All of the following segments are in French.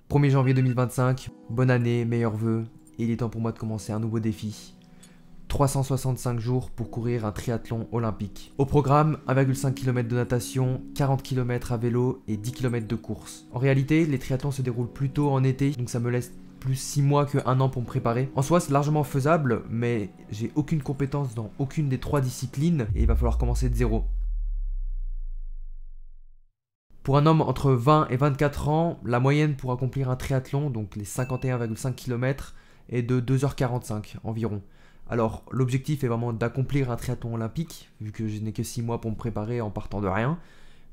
1er janvier 2025, bonne année, meilleurs vœux, et il est temps pour moi de commencer un nouveau défi. 365 jours pour courir un triathlon olympique. Au programme, 1,5 km de natation, 40 km à vélo et 10 km de course. En réalité, les triathlons se déroulent plutôt en été, donc ça me laisse plus 6 mois que 1 an pour me préparer. En soi, c'est largement faisable, mais j'ai aucune compétence dans aucune des 3 disciplines et il va falloir commencer de zéro. Pour un homme entre 20 et 24 ans, la moyenne pour accomplir un triathlon, donc les 51,5 km, est de 2h45 environ. Alors l'objectif est vraiment d'accomplir un triathlon olympique, vu que je n'ai que 6 mois pour me préparer en partant de rien.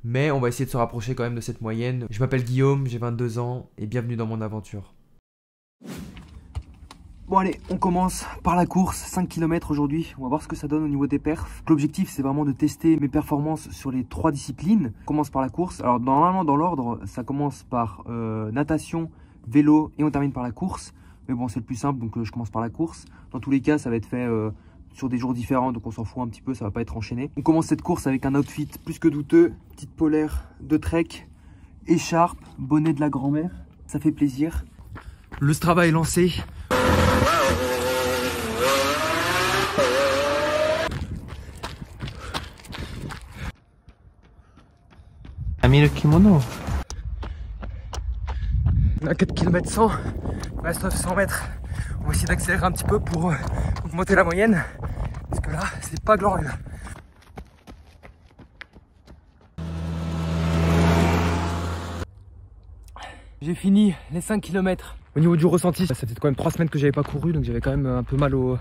Mais on va essayer de se rapprocher quand même de cette moyenne. Je m'appelle Guillaume, j'ai 22 ans et bienvenue dans mon aventure. Bon allez, on commence par la course, 5 km aujourd'hui, on va voir ce que ça donne au niveau des perfs. L'objectif c'est vraiment de tester mes performances sur les 3 disciplines. On commence par la course, alors normalement dans l'ordre ça commence par natation, vélo et on termine par la course. Mais bon c'est le plus simple donc je commence par la course. Dans tous les cas ça va être fait sur des jours différents donc on s'en fout un petit peu, ça va pas être enchaîné. On commence cette course avec un outfit plus que douteux, petite polaire de trek, écharpe, bonnet de la grand-mère, ça fait plaisir. Le Strava est lancé. A mis le kimono. On a 4 km 100, il reste 900 mètres. On va essayer d'accélérer un petit peu pour augmenter la moyenne. Parce que là, c'est pas glorieux. J'ai fini les 5 km. Au niveau du ressenti, ça fait quand même 3 semaines que j'avais pas couru, donc j'avais quand même un peu mal au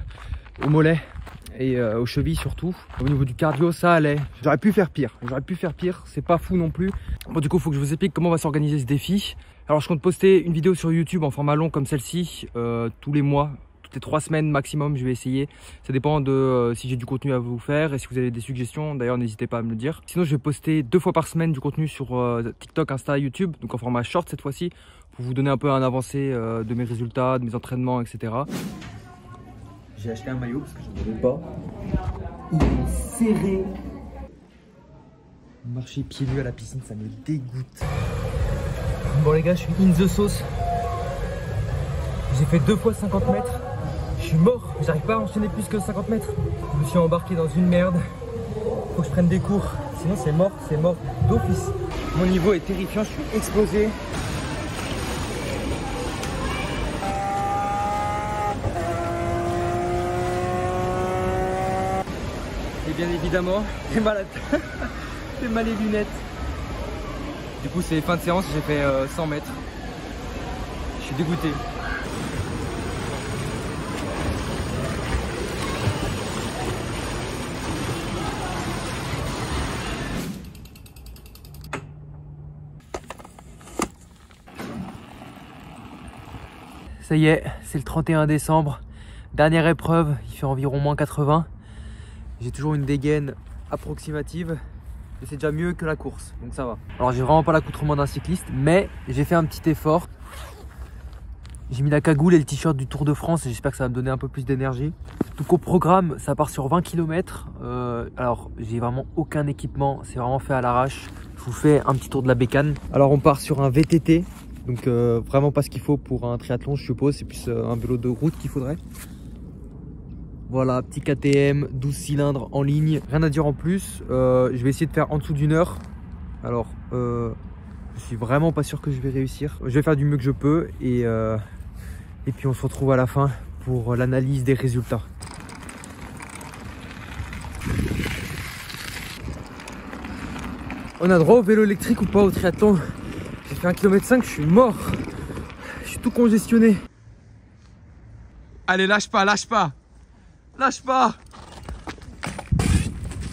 mollet et aux chevilles surtout. Au niveau du cardio, ça allait. J'aurais pu faire pire, c'est pas fou non plus. Bon, du coup, il faut que je vous explique comment on va s'organiser ce défi. Alors, je compte poster une vidéo sur YouTube en format long comme celle-ci tous les mois. Toutes les 3 semaines maximum, je vais essayer. Ça dépend de si j'ai du contenu à vous faire et si vous avez des suggestions. D'ailleurs, n'hésitez pas à me le dire. Sinon, je vais poster 2 fois par semaine du contenu sur TikTok, Insta, YouTube. Donc en format short cette fois-ci, pour vous donner un peu un avancé de mes résultats, de mes entraînements, etc. J'ai acheté un maillot parce que je n'en avais pas. Il est serré. Marcher pieds nus à la piscine, ça me dégoûte. Bon les gars, je suis in the sauce. J'ai fait 2 fois 50 mètres. Je suis mort, j'arrive pas à enchaîner plus que 50 mètres. Je me suis embarqué dans une merde. Faut que je prenne des cours. Sinon c'est mort d'office. Mon niveau est terrifiant, je suis explosé. Et bien évidemment, j'ai mal à la tête. J'ai mal les lunettes. Du coup c'est fin de séance, j'ai fait 100 mètres. Je suis dégoûté. Ça y est, c'est le 31 décembre. Dernière épreuve, il fait environ moins 80. J'ai toujours une dégaine approximative. Et c'est déjà mieux que la course, donc ça va. Alors j'ai vraiment pas l'accoutrement d'un cycliste, mais j'ai fait un petit effort. J'ai mis la cagoule et le t-shirt du Tour de France et j'espère que ça va me donner un peu plus d'énergie. Donc au programme, ça part sur 20 km. Alors j'ai vraiment aucun équipement, c'est vraiment fait à l'arrache. Je vous fais un petit tour de la bécane. Alors on part sur un VTT, donc vraiment pas ce qu'il faut pour un triathlon je suppose, c'est plus un vélo de route qu'il faudrait. Voilà, petit KTM, 12 cylindres en ligne, rien à dire en plus. Je vais essayer de faire en dessous d'1 heure. Alors, je suis vraiment pas sûr que je vais réussir. Je vais faire du mieux que je peux et puis on se retrouve à la fin pour l'analyse des résultats. On a droit au vélo électrique ou pas au triathlon? J'ai fait 1,5 km, je suis mort. Je suis tout congestionné. Allez, lâche pas, lâche pas. Lâche pas.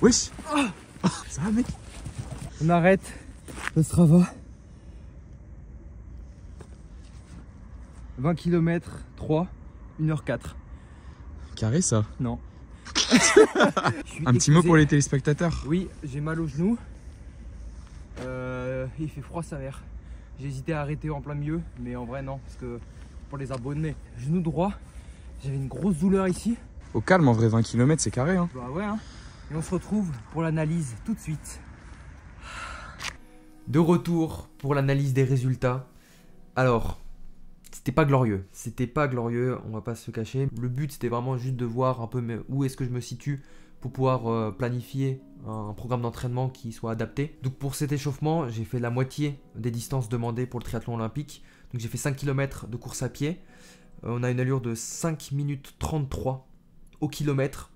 Wesh. Oh, ça va mec. On arrête le Strava. 20 km 3, 1h04. Carré ça. Non. Un petit mot pour les téléspectateurs. Oui, j'ai mal au genou. Il fait froid sa mère. J'ai hésité à arrêter en plein milieu, mais en vrai non, parce que pour les abonnés, genou droit, j'avais une grosse douleur ici. Au calme, en vrai, 20 km, c'est carré. Hein. Bah ouais, hein. Et on se retrouve pour l'analyse tout de suite. De retour pour l'analyse des résultats. Alors, c'était pas glorieux. C'était pas glorieux, on va pas se le cacher. Le but c'était vraiment juste de voir un peu où est-ce que je me situe pour pouvoir planifier un programme d'entraînement qui soit adapté. Donc pour cet échauffement, j'ai fait la moitié des distances demandées pour le triathlon olympique. Donc j'ai fait 5 km de course à pied. On a une allure de 5 minutes 33 au kilomètre.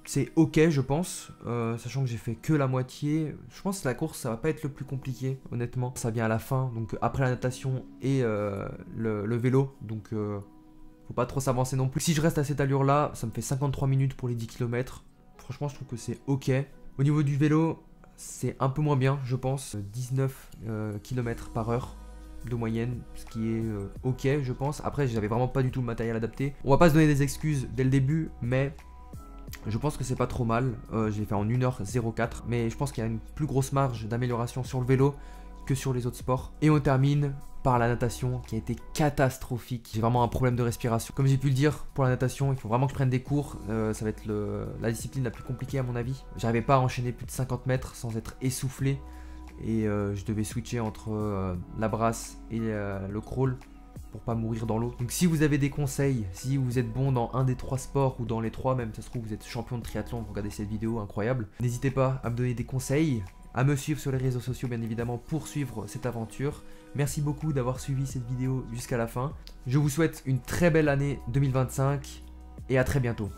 C'est ok je pense, sachant que j'ai fait que la moitié. Je pense que la course ça va pas être le plus compliqué honnêtement. Ça vient à la fin, donc après la natation et le vélo. Donc faut pas trop s'avancer non plus. Si je reste à cette allure là, ça me fait 53 minutes pour les 10 km. Franchement je trouve que c'est ok. Au niveau du vélo, c'est un peu moins bien je pense. 19 km par heure de moyenne, ce qui est ok je pense. Après j'avais vraiment pas du tout le matériel adapté. On va pas se donner des excuses dès le début, mais je pense que c'est pas trop mal. J'ai fait en 1h04, mais je pense qu'il y a une plus grosse marge d'amélioration sur le vélo que sur les autres sports. Et on termine par la natation qui a été catastrophique. J'ai vraiment un problème de respiration. Comme j'ai pu le dire, pour la natation, il faut vraiment que je prenne des cours. Ça va être la discipline la plus compliquée à mon avis. J'arrivais pas à enchaîner plus de 50 mètres sans être essoufflé. Et je devais switcher entre la brasse et le crawl pour pas mourir dans l'eau. Donc si vous avez des conseils, si vous êtes bon dans un des 3 sports ou dans les 3 même, ça se trouve vous êtes champion de triathlon, vous regardez cette vidéo incroyable, n'hésitez pas à me donner des conseils, à me suivre sur les réseaux sociaux bien évidemment pour suivre cette aventure. Merci beaucoup d'avoir suivi cette vidéo jusqu'à la fin. Je vous souhaite une très belle année 2025 et à très bientôt.